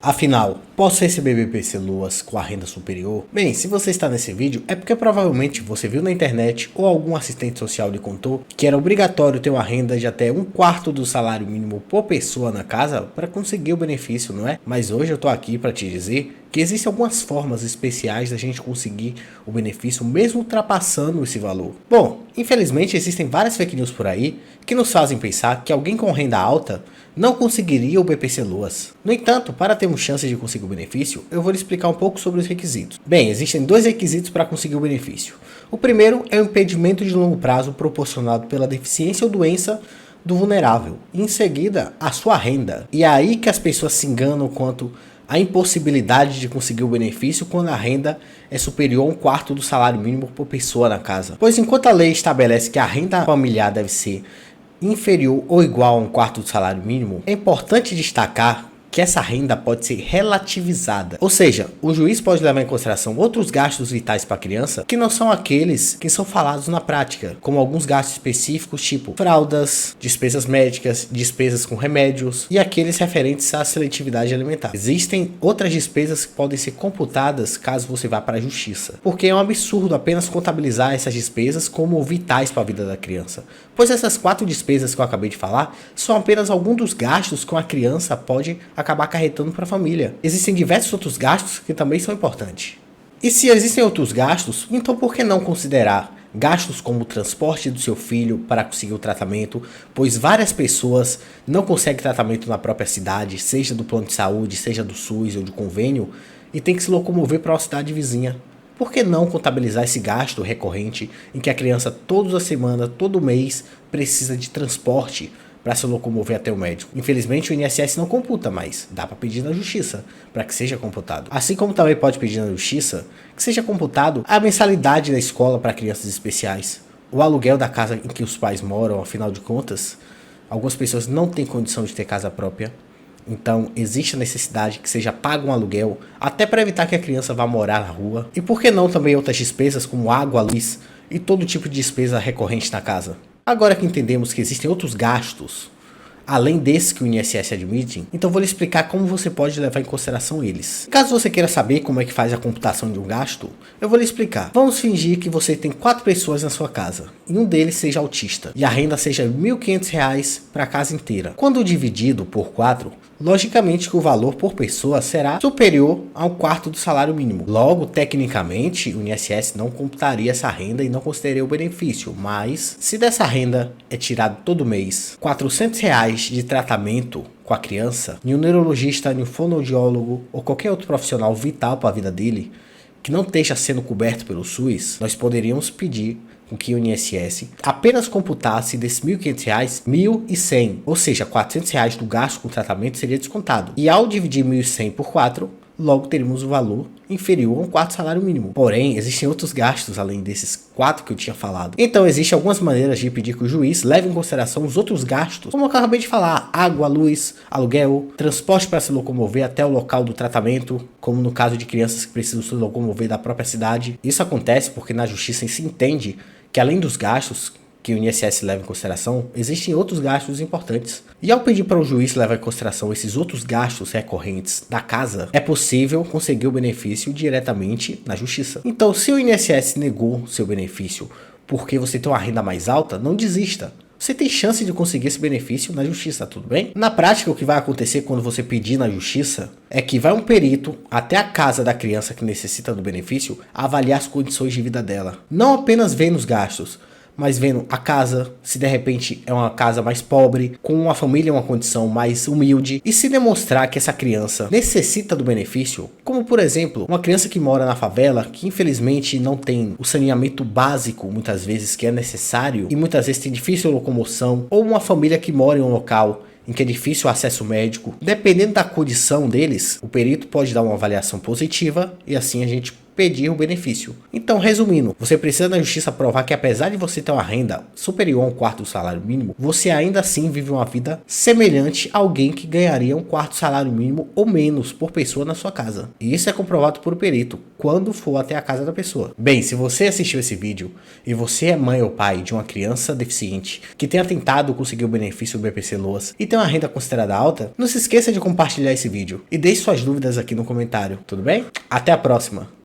Afinal, posso receber BPC Luas com a renda superior? Bem, se você está nesse vídeo é porque provavelmente você viu na internet ou algum assistente social lhe contou que era obrigatório ter uma renda de até 1/4 do salário mínimo por pessoa na casa para conseguir o benefício, não é? Mas hoje eu tô aqui para te dizer que existem algumas formas especiais da gente conseguir o benefício mesmo ultrapassando esse valor. Bom, infelizmente existem várias fake news por aí que nos fazem pensar que alguém com renda alta não conseguiria o BPC Luas. No entanto, para termos chance de conseguir o benefício, eu vou lhe explicar um pouco sobre os requisitos. Bem, existem dois requisitos para conseguir o benefício. O primeiro é o impedimento de longo prazo proporcionado pela deficiência ou doença do vulnerável. E em seguida, a sua renda. E é aí que as pessoas se enganam quanto à impossibilidade de conseguir o benefício quando a renda é superior a 1/4 do salário mínimo por pessoa na casa. Pois enquanto a lei estabelece que a renda familiar deve ser inferior ou igual a 1/4 do salário mínimo, é importante destacar que essa renda pode ser relativizada. Ou seja, o juiz pode levar em consideração outros gastos vitais para a criança que não são aqueles que são falados na prática, como alguns gastos específicos, tipo fraldas, despesas médicas, despesas com remédios e aqueles referentes à seletividade alimentar. Existem outras despesas que podem ser computadas caso você vá para a justiça, porque é um absurdo apenas contabilizar essas despesas como vitais para a vida da criança, pois essas 4 despesas que eu acabei de falar são apenas alguns dos gastos que uma criança pode acabar acarretando para a família. Existem diversos outros gastos que também são importantes. E se existem outros gastos, então por que não considerar gastos como o transporte do seu filho para conseguir o tratamento, pois várias pessoas não conseguem tratamento na própria cidade, seja do plano de saúde, seja do SUS ou de convênio, e tem que se locomover para uma cidade vizinha. Por que não contabilizar esse gasto recorrente em que a criança toda semana, todo mês, precisa de transporte para se locomover até o médico? Infelizmente o INSS não computa, mas dá para pedir na justiça para que seja computado. Assim como também pode pedir na justiça que seja computado a mensalidade da escola para crianças especiais, o aluguel da casa em que os pais moram. Afinal de contas, algumas pessoas não têm condição de ter casa própria. Então existe a necessidade que seja pago um aluguel, até para evitar que a criança vá morar na rua. E por que não também outras despesas como água, luz e todo tipo de despesa recorrente na casa. Agora que entendemos que existem outros gastos, além desse que o INSS admite, então vou lhe explicar como você pode levar em consideração eles. Caso você queira saber como é que faz a computação de um gasto, eu vou lhe explicar. Vamos fingir que você tem 4 pessoas na sua casa, e um deles seja autista, e a renda seja R$ 1.500 para a casa inteira. Quando dividido por 4, logicamente que o valor por pessoa será superior a 1/4 do salário mínimo. Logo, tecnicamente, o INSS não computaria essa renda e não consideraria o benefício. Mas, se dessa renda é tirado todo mês R$ 400 de tratamento com a criança, e um neurologista, um fonoaudiólogo ou qualquer outro profissional vital para a vida dele, que não esteja sendo coberto pelo SUS, nós poderíamos pedir com que o INSS apenas computasse desses R$ 1.500, 1.100, ou seja, R$ 400 do gasto com tratamento seria descontado. E ao dividir 1.100 por 4, logo teríamos o valor inferior a 1/4 salário mínimo. Porém, existem outros gastos além desses 4 que eu tinha falado. Então, existem algumas maneiras de pedir que o juiz leve em consideração os outros gastos, como eu acabei de falar: água, luz, aluguel, transporte para se locomover até o local do tratamento, como no caso de crianças que precisam se locomover da própria cidade. Isso acontece porque na justiça se entende que além dos gastos que o INSS leva em consideração, existem outros gastos importantes. E ao pedir para o juiz levar em consideração esses outros gastos recorrentes da casa, é possível conseguir o benefício diretamente na justiça. Então, se o INSS negou seu benefício porque você tem uma renda mais alta, não desista. Você tem chance de conseguir esse benefício na justiça, tudo bem? Na prática, o que vai acontecer quando você pedir na justiça é que vai um perito até a casa da criança que necessita do benefício avaliar as condições de vida dela. Não apenas vendo os gastos, mas vendo a casa, se de repente é uma casa mais pobre, com uma família em uma condição mais humilde, e se demonstrar que essa criança necessita do benefício, como por exemplo, uma criança que mora na favela, que infelizmente não tem o saneamento básico, muitas vezes, que é necessário, e muitas vezes tem difícil locomoção, ou uma família que mora em um local em que é difícil o acesso médico, dependendo da condição deles, o perito pode dar uma avaliação positiva, e assim a gente pedir o benefício. Então, resumindo, você precisa na justiça provar que apesar de você ter uma renda superior a um quarto do salário mínimo, você ainda assim vive uma vida semelhante a alguém que ganharia um quarto do salário mínimo ou menos por pessoa na sua casa. E isso é comprovado por perito quando for até a casa da pessoa. Bem, se você assistiu esse vídeo e você é mãe ou pai de uma criança deficiente que tenha tentado conseguir o benefício do BPC Loas e tem uma renda considerada alta, não se esqueça de compartilhar esse vídeo e deixe suas dúvidas aqui no comentário, tudo bem? Até a próxima!